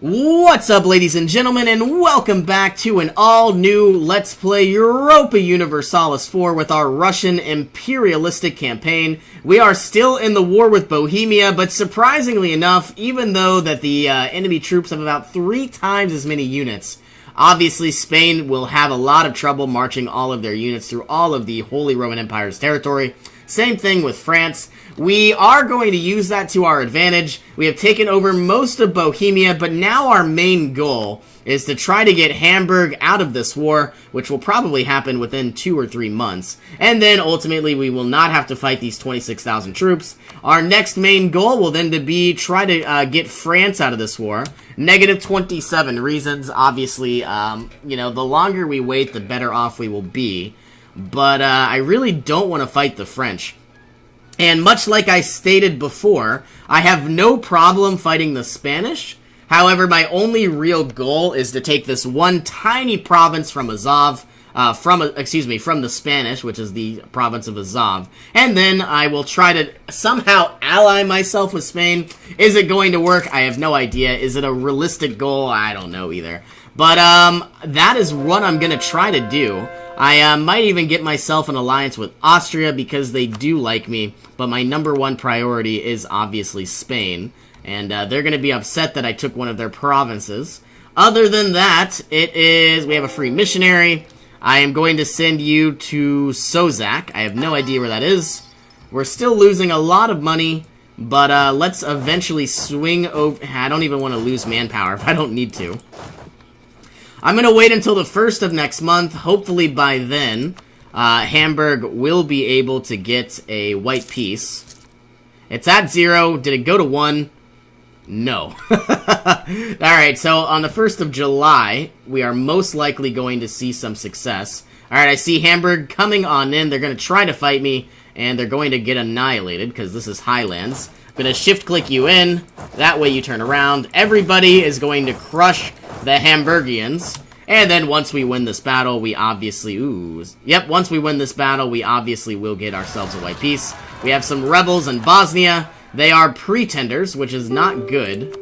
What's up, ladies and gentlemen, and welcome back to an all-new Let's Play Europa Universalis 4 with our Russian imperialistic campaign. We are still in the war with Bohemia, but surprisingly enough, even though that the enemy troops have about 3 times as many units, obviously Spain will have a lot of trouble marching all of their units through all of the Holy Roman Empire's territory. Same thing with France. We are going to use that to our advantage. We have taken over most of Bohemia, but now our main goal is to try to get Hamburg out of this war, which will probably happen within 2 or 3 months. And then ultimately we will not have to fight these 26,000 troops. Our next main goal will then to be try to get France out of this war. Negative 27 reasons. Obviously, the longer we wait, the better off we will be. But I really don't want to fight the French. And much like I stated before, I have no problem fighting the Spanish. However, my only real goal is to take this one tiny province from Azov, from the Spanish, which is the province of Azov. And then I will try to somehow ally myself with Spain. Is it going to work? I have no idea. Is it a realistic goal? I don't know either. But that is what I'm going to try to do. I might even get myself an alliance with Austria because they do like me, but my number one priority is obviously Spain, and they're going to be upset that I took one of their provinces. Other than that, we have a free missionary. I am going to send you to Sozak. I have no idea where that is. We're still losing a lot of money, but let's eventually swing over. I don't even want to lose manpower if I don't need to. I'm going to wait until the 1st of next month. Hopefully by then, Hamburg will be able to get a white peace. It's at 0. Did it go to 1? No. Alright, so on the 1st of July, we are most likely going to see some success. Alright, I see Hamburg coming on in. They're going to try to fight me, and they're going to get annihilated, because this is Highlands. I'm going to shift-click you in. That way you turn around. Everybody is going to crush the Hamburgians. And then once we win this battle, we obviously... once we win this battle, we obviously will get ourselves a white peace. We have some rebels in Bosnia. They are pretenders, which is not good.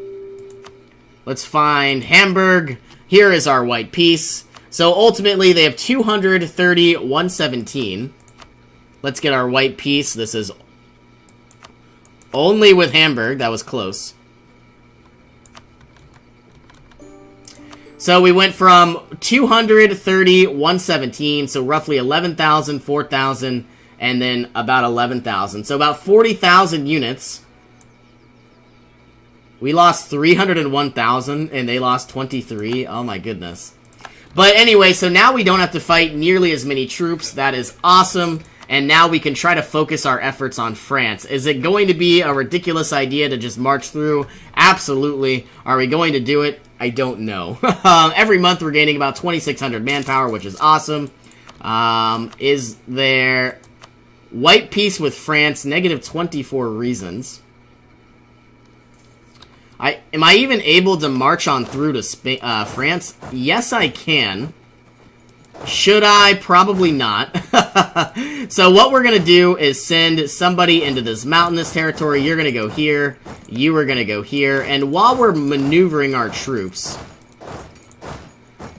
Let's find Hamburg. Here is our white peace. So ultimately, they have 230, 117. Let's get our white peace. This is only with Hamburg. That was close. So we went from 230, 117, so roughly 11,000, 4,000, and then about 11,000. So about 40,000 units. We lost 301,000, and they lost 23. Oh my goodness. But anyway, so now we don't have to fight nearly as many troops. That is awesome. And now we can try to focus our efforts on France. Is it going to be a ridiculous idea to just march through? Absolutely. Are we going to do it? I don't know. Every month we're gaining about 2,600 manpower, which is awesome. Is there white peace with France? Negative 24 reasons. Am I even able to march on through to France? Yes, I can. Should I? Probably not. So what we're going to do is send somebody into this mountainous territory. You're going to go here. You are going to go here. And while we're maneuvering our troops,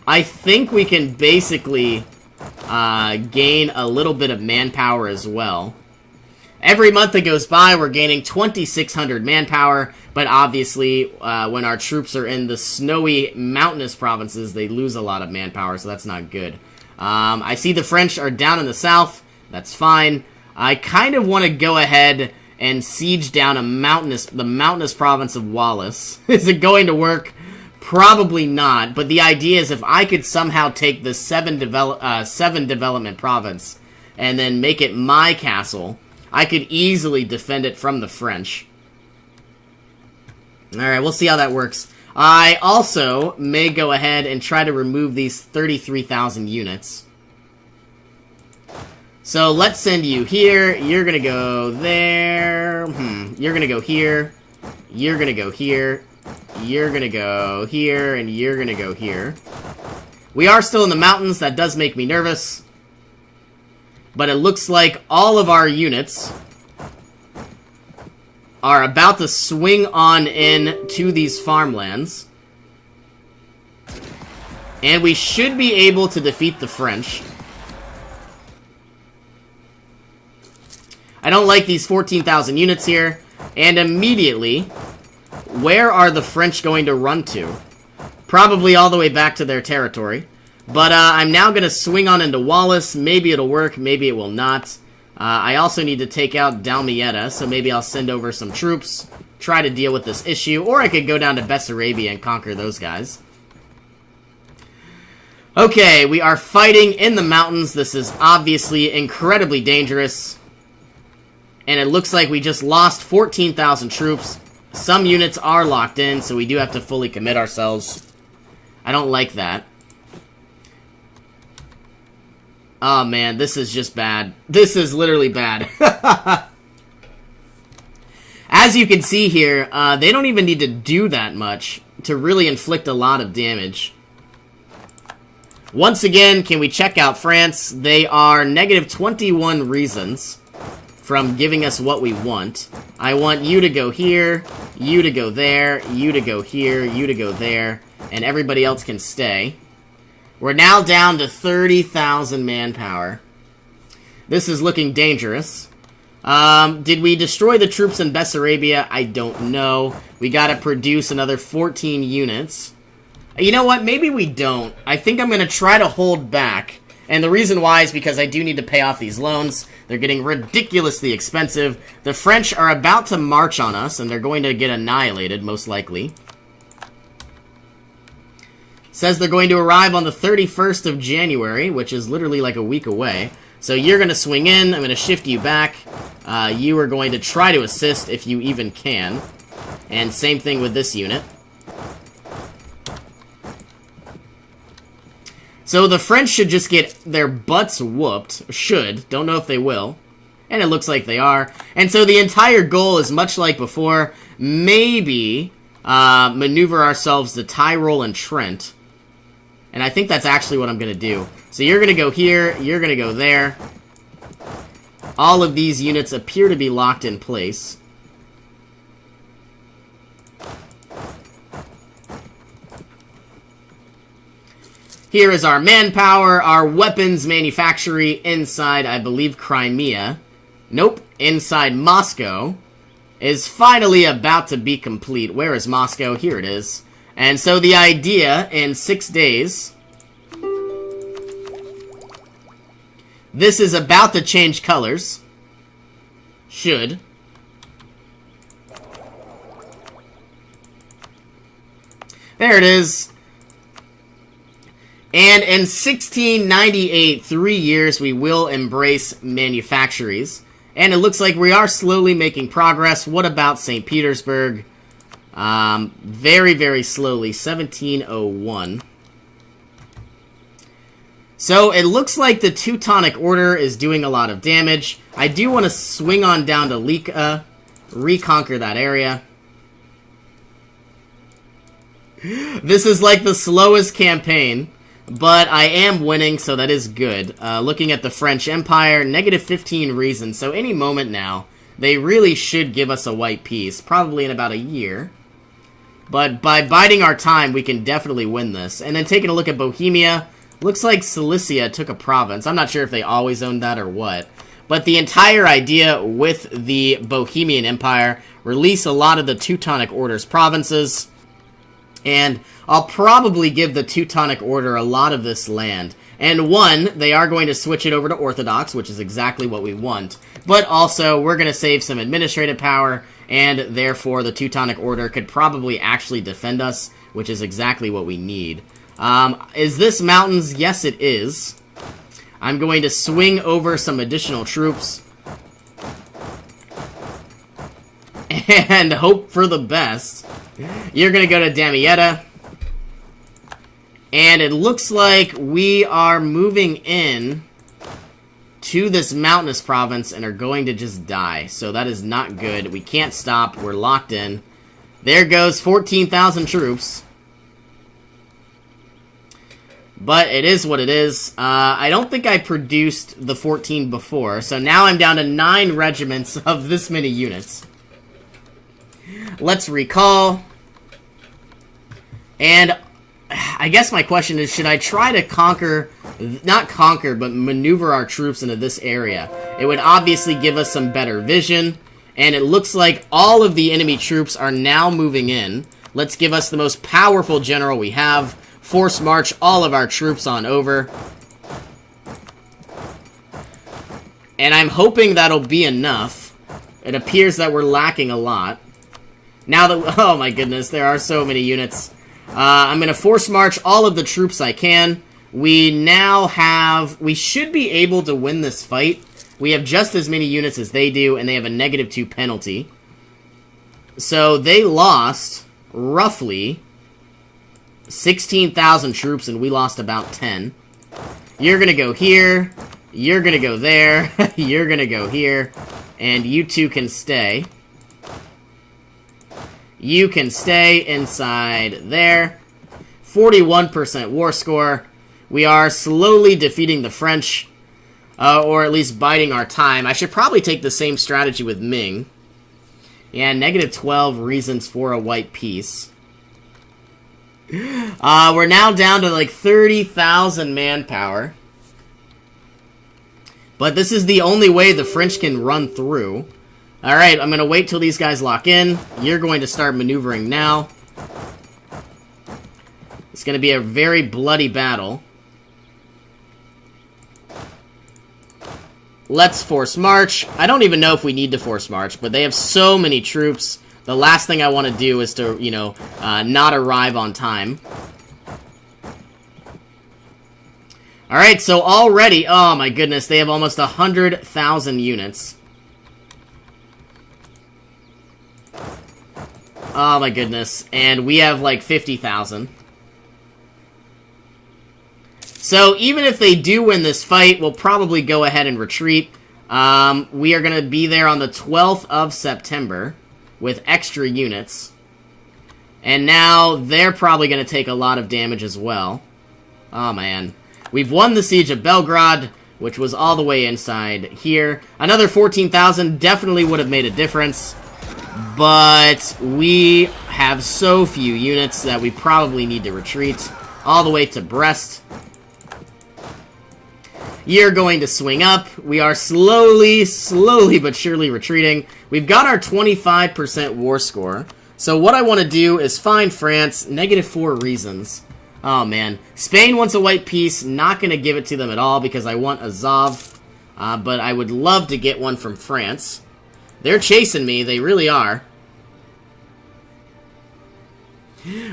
I think we can basically gain a little bit of manpower as well. Every month that goes by, we're gaining 2,600 manpower. But obviously, when our troops are in the snowy mountainous provinces, they lose a lot of manpower, so that's not good. I see the French are down in the south. That's fine. I kind of want to go ahead and siege down the mountainous province of Wallace. Is it going to work? Probably not. But the idea is if I could somehow take the 7 development province and then make it my castle, I could easily defend it from the French. Alright, we'll see how that works. I also may go ahead and try to remove these 33,000 units. So let's send you here. You're going to go there. You're going to go here. You're going to go here. You're going to go here. And you're going to go here. We are still in the mountains. That does make me nervous. But it looks like all of our units are about to swing on in to these farmlands. And we should be able to defeat the French. I don't like these 14,000 units here. And immediately, where are the French going to run to? Probably all the way back to their territory. But I'm now going to swing on into Wallace. Maybe it'll work, maybe it will not. I also need to take out Damietta, so maybe I'll send over some troops, try to deal with this issue, or I could go down to Bessarabia and conquer those guys. Okay, we are fighting in the mountains. This is obviously incredibly dangerous. And it looks like we just lost 14,000 troops. Some units are locked in, so we do have to fully commit ourselves. I don't like that. Oh man, this is just bad. This is literally bad. As you can see here, they don't even need to do that much to really inflict a lot of damage. Once again, can we check out France? They are negative 21 reasons from giving us what we want. I want you to go here, you to go there, you to go here, you to go there, and everybody else can stay. We're now down to 30,000 manpower. This is looking dangerous. Did we destroy the troops in Bessarabia? I don't know. We gotta produce another 14 units. You know what? Maybe we don't. I think I'm gonna try to hold back. And the reason why is because I do need to pay off these loans. They're getting ridiculously expensive. The French are about to march on us, and they're going to get annihilated, most likely. Says they're going to arrive on the 31st of January, which is literally like a week away. So you're going to swing in, I'm going to shift you back. You are going to try to assist if you even can. And same thing with this unit. So the French should just get their butts whooped. Should. Don't know if they will. And it looks like they are. And so the entire goal is much like before. Maybe maneuver ourselves to Tyrol and Trent. And I think that's actually what I'm going to do. So you're going to go here, you're going to go there. All of these units appear to be locked in place. Here is our manpower, our weapons manufactory inside, I believe, Crimea. Nope, inside Moscow is finally about to be complete. Where is Moscow? Here it is. And so the idea, in 6 days, this is about to change colors. Should. There it is. And in 1698, 3 years, we will embrace manufactories. And it looks like we are slowly making progress. What about St. Petersburg? Very, very slowly. 1701. So it looks like the Teutonic Order is doing a lot of damage. I do want to swing on down to Lika, reconquer that area. This is like the slowest campaign. But I am winning, so that is good. Looking at the French Empire, negative 15 reasons. So any moment now, they really should give us a white peace. Probably in about a year. But by biding our time, we can definitely win this. And then taking a look at Bohemia, looks like Cilicia took a province. I'm not sure if they always owned that or what. But the entire idea with the Bohemian Empire, release a lot of the Teutonic Order's provinces. And I'll probably give the Teutonic Order a lot of this land. And one, they are going to switch it over to Orthodox, which is exactly what we want. But also, we're going to save some administrative power, and therefore the Teutonic Order could probably actually defend us, which is exactly what we need. Is this mountains? Yes, it is. I'm going to swing over some additional troops. And hope for the best. You're going to go to Damietta. And it looks like we are moving in to this mountainous province and are going to just die. So that is not good. We can't stop. We're locked in. There goes 14,000 troops. But it is what it is. I don't think I produced the 14 before. So now I'm down to 9 regiments of this many units. Let's recall. And I guess my question is, should I try to conquer, not conquer, but maneuver our troops into this area? It would obviously give us some better vision, and it looks like all of the enemy troops are now moving in. Let's give us the most powerful general we have. Force march all of our troops on over. And I'm hoping that'll be enough. It appears that we're lacking a lot. Now that, oh my goodness, there are so many units. I'm going to force march all of the troops I can. We now have, we should be able to win this fight. We have just as many units as they do, and they have a -2 penalty. So they lost roughly 16,000 troops, and we lost about 10. You're going to go here. You're going to go there. You're going to go here. And you two can stay. You can stay inside there. 41% war score. We are slowly defeating the French, or at least biding our time. I should probably take the same strategy with Ming. Yeah, -12 reasons for a white peace. We're now down to like 30,000 manpower. But this is the only way the French can run through. Alright, I'm going to wait till these guys lock in. You're going to start maneuvering now. It's going to be a very bloody battle. Let's force march. I don't even know if we need to force march, but they have so many troops. The last thing I want to do is to, you know, not arrive on time. Alright, so already, oh my goodness, they have almost 100,000 units. Oh my goodness, and we have like 50,000. So even if they do win this fight, we'll probably go ahead and retreat. We are going to be there on the 12th of September with extra units. And now they're probably going to take a lot of damage as well. Oh man. We've won the Siege of Belgrade, which was all the way inside here. Another 14,000 definitely would have made a difference. But we have so few units that we probably need to retreat all the way to Brest. You're going to swing up. We are slowly but surely retreating. We've got our 25% war score. So what I want to do is find France, -4 reasons. Oh man. Spain wants a white peace. Not going to give it to them at all because I want Azov. But I would love to get one from France. They're chasing me. They really are.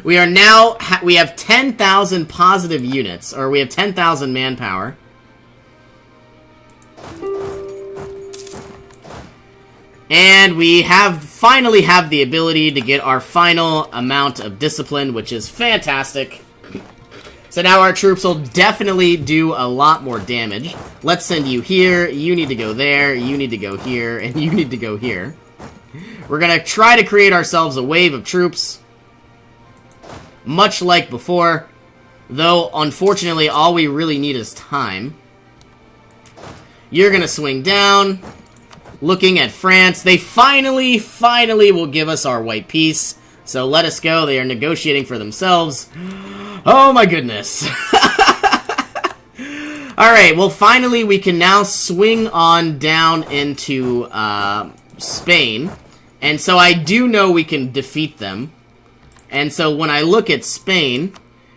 We are now, we have 10,000 positive units, or we have 10,000 manpower. And we finally have the ability to get our final amount of discipline, which is fantastic. So now our troops will definitely do a lot more damage. Let's send you here, you need to go there, you need to go here, and you need to go here. We're going to try to create ourselves a wave of troops. Much like before, though unfortunately all we really need is time. You're going to swing down. Looking at France, they finally will give us our white peace. So let us go. They are negotiating for themselves. Oh my goodness. Alright, well finally we can now swing on down into Spain. And so I do know we can defeat them. And so when I look at Spain,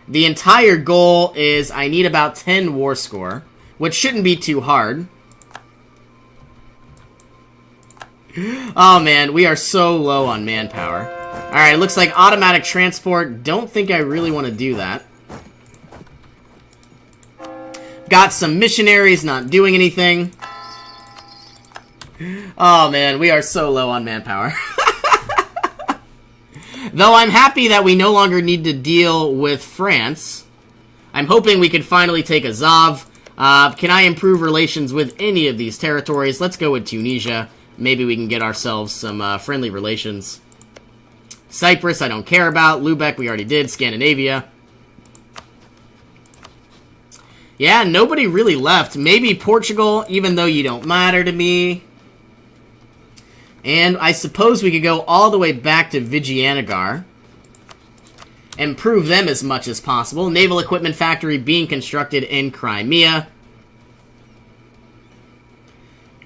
the entire goal is I need about 10 war score, which shouldn't be too hard. Oh man, we are so low on manpower. Alright, looks like automatic transport. Don't think I really want to do that. Got some missionaries not doing anything. Oh man, we are so low on manpower. Though I'm happy that we no longer need to deal with France. I'm hoping we can finally take Azov. Can I improve relations with any of these territories? Let's go with Tunisia. Maybe we can get ourselves some friendly relations. Cyprus, I don't care about. Lubeck, we already did. Scandinavia. Yeah, nobody really left. Maybe Portugal, even though you don't matter to me. And I suppose we could go all the way back to Vijayanagara. improve them as much as possible. Naval equipment factory being constructed in Crimea.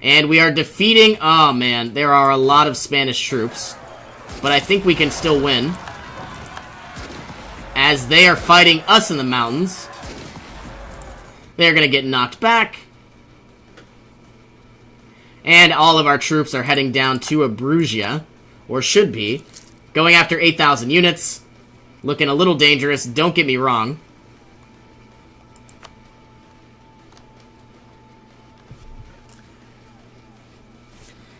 And we are defeating... Oh, man. There are a lot of Spanish troops. But I think we can still win. As they are fighting us in the mountains. They're going to get knocked back. And all of our troops are heading down to Abruzia. Or should be. Going after 8,000 units. Looking a little dangerous. Don't get me wrong.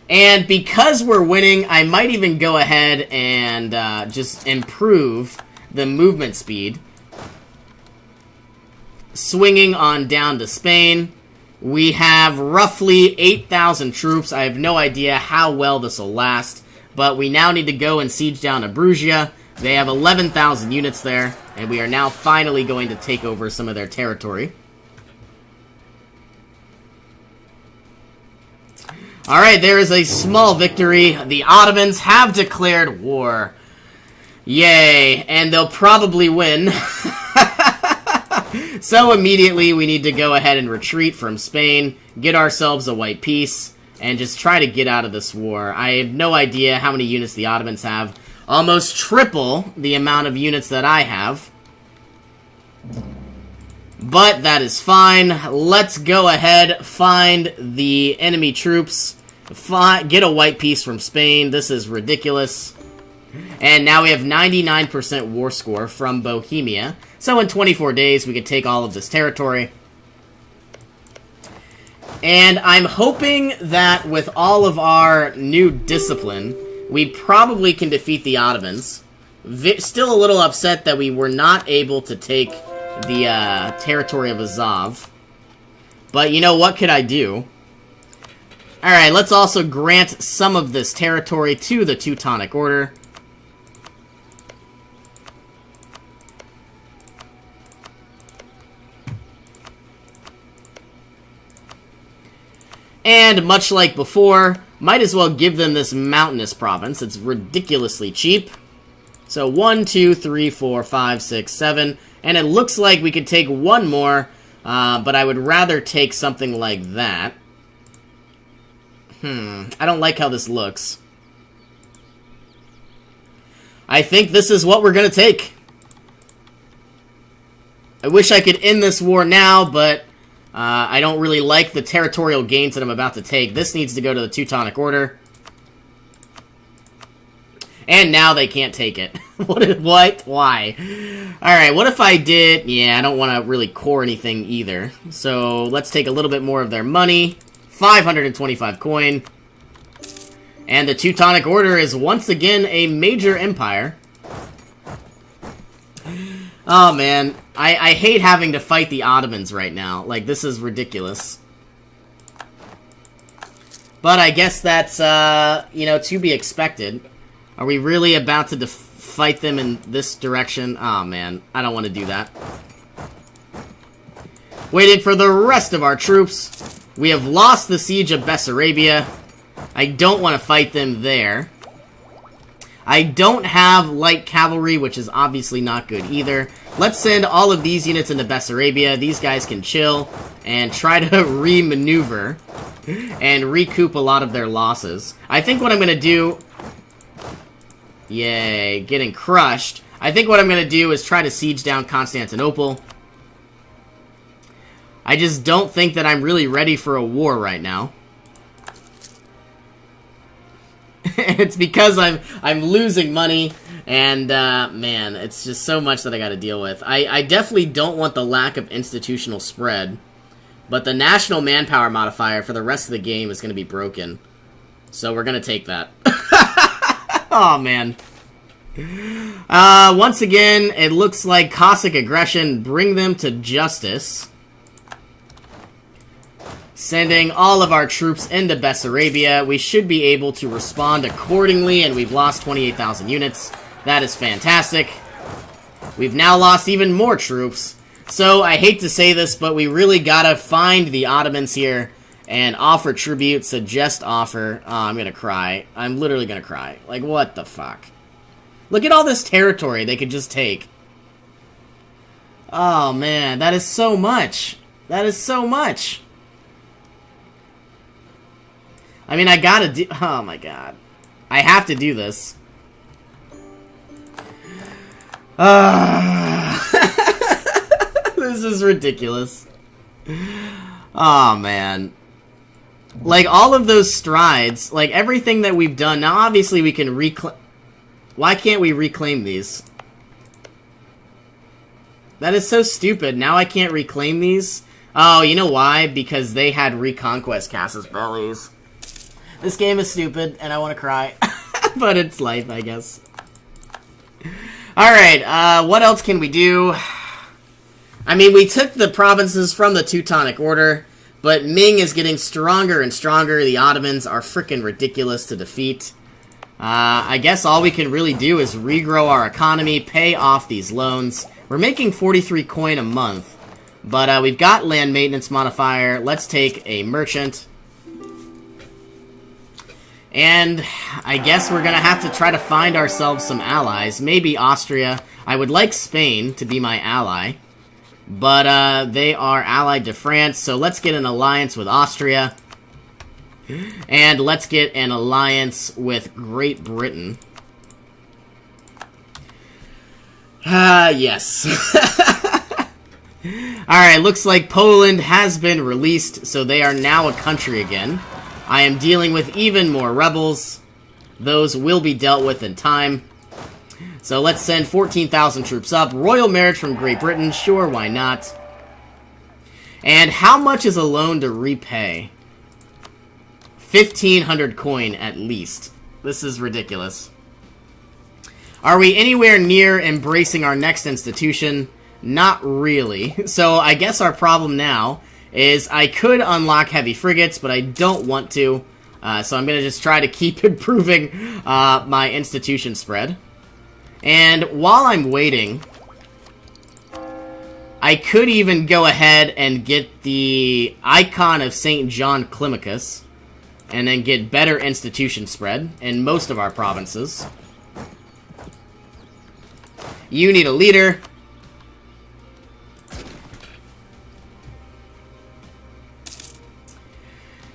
And because we're winning, I might even go ahead and just improve the movement speed. Swinging on down to Spain. We have roughly 8,000 troops. I have no idea how well this will last. But we now need to go and siege down Abruzia. They have 11,000 units there. And we are now finally going to take over some of their territory. Alright, there is a small victory. The Ottomans have declared war. Yay. And they'll probably win. So immediately we need to go ahead and retreat from Spain, get ourselves a white peace, and just try to get out of this war. I have no idea how many units the Ottomans have. Almost triple the amount of units that I have. But that is fine. Let's go ahead, find the enemy troops, get a white peace from Spain. This is ridiculous. And now we have 99% war score from Bohemia. So in 24 days, we could take all of this territory. And I'm hoping that with all of our new discipline, we probably can defeat the Ottomans. Still a little upset that we were not able to take the territory of Azov. But you know, what could I do? Alright, let's also grant some of this territory to the Teutonic Order. And much like before, might as well give them this mountainous province. It's ridiculously cheap. So 1, 2, 3, 4, 5, 6, 7. And it looks like we could take one more, but I would rather take something like that. I don't like how this looks. I think this is what we're going to take. I wish I could end this war now, but I don't really like the territorial gains that I'm about to take. This needs to go to the Teutonic Order. And now they can't take it. What? Why? Alright, what if I did... Yeah, I don't want to really core anything either. So, let's take a little bit more of their money. 525 coin. And the Teutonic Order is once again a major empire. Oh, man. I hate having to fight the Ottomans right now. Like, this is ridiculous. But I guess that's, you know, to be expected. Are we really about to fight them in this direction? Oh, man. I don't want to do that. Waiting for the rest of our troops. We have lost the siege of Bessarabia. I don't want to fight them there. I don't have light cavalry, which is obviously not good either. Let's send all of these units into Bessarabia. These guys can chill and try to re-maneuver and recoup a lot of their losses. I think what I'm going to do... Yay, getting crushed. I think what I'm going to do is try to siege down Constantinople. I just don't think that I'm really ready for a war right now. It's because I'm losing money, and man, it's just so much that I gotta deal with. I definitely don't want the lack of institutional spread, but the national manpower modifier for the rest of the game is gonna be broken. So we're gonna take that. Oh, man. Once again, it looks like Cossack aggression. Bring them to justice. Sending all of our troops into Bessarabia. We should be able to respond accordingly, and we've lost 28,000 units. That is fantastic. We've now lost even more troops. So, I hate to say this, but we really gotta find the Ottomans here and offer tribute, suggest offer. Oh, I'm gonna cry. I'm literally gonna cry. Like, what the fuck? Look at all this territory they could just take. Oh, man. That is so much. That is so much. I mean, I gotta do... Oh, my God. I have to do this. This is ridiculous. Oh, man. Like, all of those strides, like, everything that we've done... Now, obviously, we can reclaim... Why can't we reclaim these? That is so stupid. Now I can't reclaim these? Oh, you know why? Because they had Reconquest Casus Bellis. This game is stupid, and I want to cry. But it's life, I guess. Alright, what else can we do? I mean, we took the provinces from the Teutonic Order, but Ming is getting stronger and stronger. The Ottomans are freaking ridiculous to defeat. I guess all we can really do is regrow our economy, pay off these loans. We're making 43 coin a month, but we've got land maintenance modifier. Let's take a merchant. And I guess we're going to have to try to find ourselves some allies. Maybe Austria. I would like Spain to be my ally, but they are allied to France, so let's get an alliance with Austria. And let's get an alliance with Great Britain. Yes. Alright, looks like Poland has been released, so they are now a country again. I am dealing with even more rebels. Those will be dealt with in time. So let's send 14,000 troops up. Royal marriage from Great Britain, sure, why not? And how much is a loan to repay? 1,500 coin at least. This is ridiculous. Are we anywhere near embracing our next institution? Not really. So I guess our problem now is I could unlock heavy frigates, but I don't want to. So I'm going to just try to keep improving my institution spread. And while I'm waiting, I could even go ahead and get the icon of St. John Climacus, and then get better institution spread in most of our provinces. You need a leader.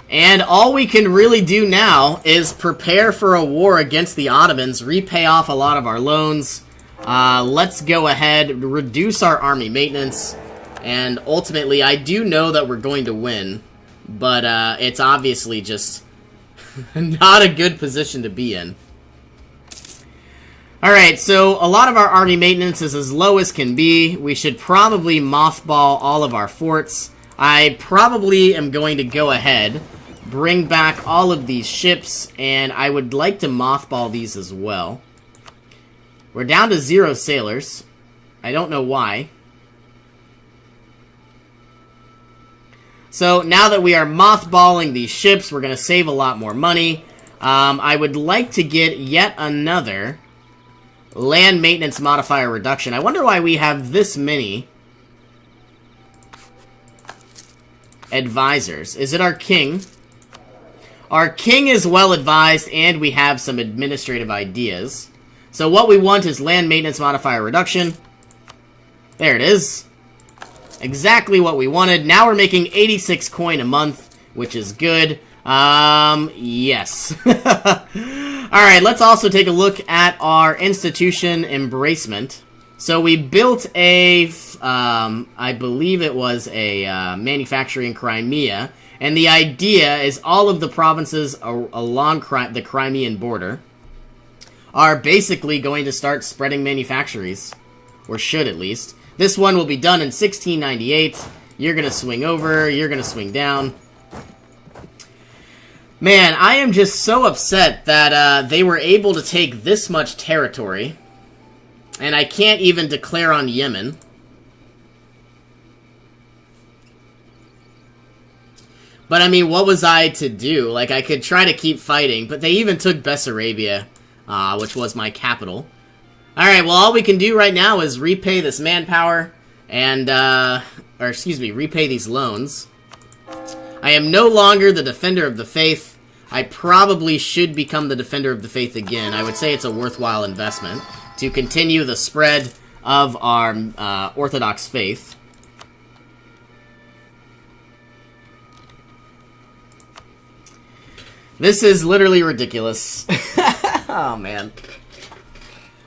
And all we can really do now is prepare for a war against the Ottomans, repay off a lot of our loans. Let's go ahead, reduce our army maintenance, and ultimately I do know that we're going to win, but it's obviously just not a good position to be in. Alright, so a lot of our army maintenance is as low as can be. We should probably mothball all of our forts. I probably am going to go ahead, bring back all of these ships, and I would like to mothball these as well. We're down to 0 sailors. I don't know why. So now that we are mothballing these ships, we're going to save a lot more money. I would like to get yet another land maintenance modifier reduction. I wonder why we have this many advisors. Is it our king? Our king is well advised, and we have some administrative ideas. So what we want is land maintenance modifier reduction. There it is. Exactly what we wanted. Now we're making 86 coin a month, which is good. Yes. Alright, let's also take a look at our institution embracement. So we built a, I believe it was a manufacturing Crimea, and the idea is all of the provinces along the Crimean border are basically going to start spreading manufactories, or should at least. This one will be done in 1698. You're going to swing over, you're going to swing down. Man, I am just so upset that they were able to take this much territory, and I can't even declare on Yemen. But I mean, what was I to do? Like, I could try to keep fighting, but they even took Bessarabia, which was my capital. Alright, well, all we can do right now is repay this manpower, and, or excuse me, repay these loans. I am no longer the Defender of the Faith. I probably should become the Defender of the Faith again. I would say it's a worthwhile investment to continue the spread of our Orthodox faith. This is literally ridiculous. Oh, man.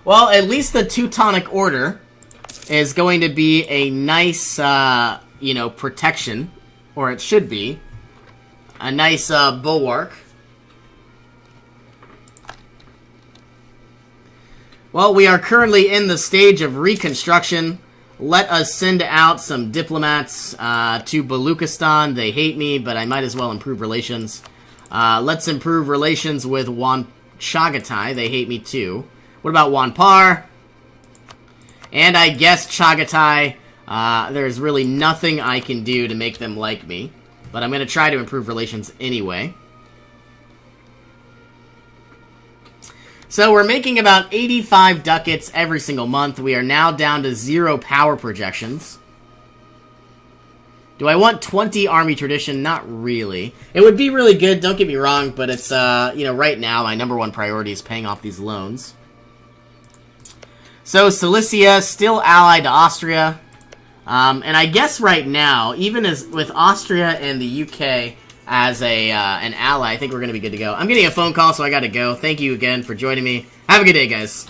Well, at least the Teutonic Order is going to be a nice, you know, protection. Or it should be. A nice bulwark. Well, we are currently in the stage of reconstruction. Let us send out some diplomats to Baluchistan. They hate me, but I might as well improve relations. Let's improve relations with Chagatai. They hate me too. What about Wanpar? And I guess Chagatai. There's really nothing I can do to make them like me. But I'm going to try to improve relations anyway. So we're making about 85 ducats every single month. We are now down to 0 power projections. Do I want 20 army tradition? Not really. It would be really good, don't get me wrong, but it's, you know, right now my #1 priority is paying off these loans. So Cilicia, still allied to Austria. And I guess right now, even as with Austria and the UK as an ally, I think we're going to be good to go. I'm getting a phone call, so I got to go. Thank you again for joining me. Have a good day, guys.